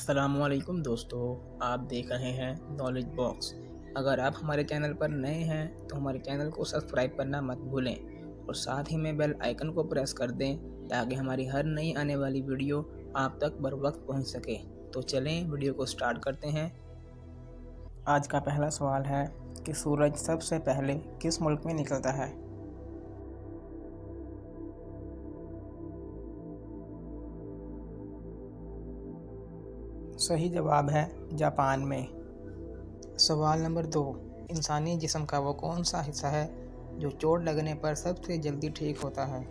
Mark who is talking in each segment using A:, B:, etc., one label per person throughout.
A: अस्सलामुअलैकुम दोस्तों, आप देख रहे हैं नॉलेज बॉक्स। अगर आप हमारे चैनल पर नए हैं तो हमारे चैनल को सब्सक्राइब करना मत भूलें और साथ ही में बेल आइकन को प्रेस कर दें ताकि हमारी हर नई आने वाली वीडियो आप तक बर वक्त पहुँच सके। तो चलें वीडियो को स्टार्ट करते हैं। आज का पहला सवाल है कि सूरज सबसे पहले किस मुल्क में निकलता है। सही जवाब है जापान में। सवाल नंबर 2, इंसानी जिस्म का वो कौन सा हिस्सा है जो चोट लगने पर सबसे जल्दी ठीक होता है।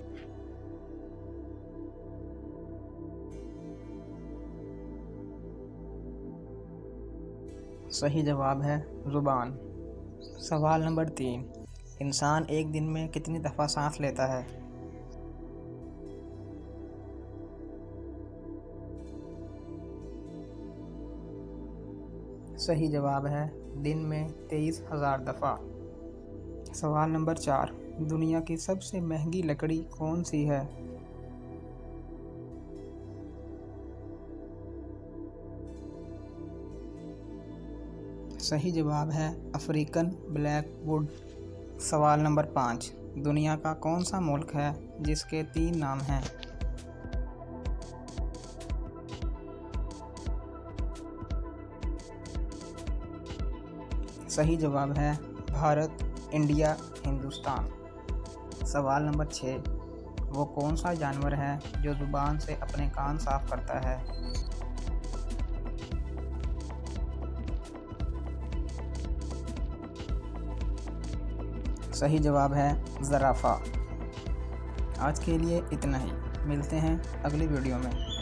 A: सही जवाब है ज़ुबान। सवाल नंबर 3, इंसान एक दिन में कितनी दफ़ा सांस लेता है। सही जवाब है दिन में 23,000 दफ़ा। सवाल नंबर 4, दुनिया की सबसे महंगी लकड़ी कौन सी है। सही जवाब है अफ्रीकन ब्लैक वुड। सवाल नंबर 5, दुनिया का कौन सा मुल्क है जिसके 3 नाम हैं। सही जवाब है भारत, इंडिया, हिंदुस्तान। सवाल नंबर 6, वो कौन सा जानवर है जो ज़ुबान से अपने कान साफ करता है। सही जवाब है ज़राफ़ा। आज के लिए इतना ही, मिलते हैं अगली वीडियो में।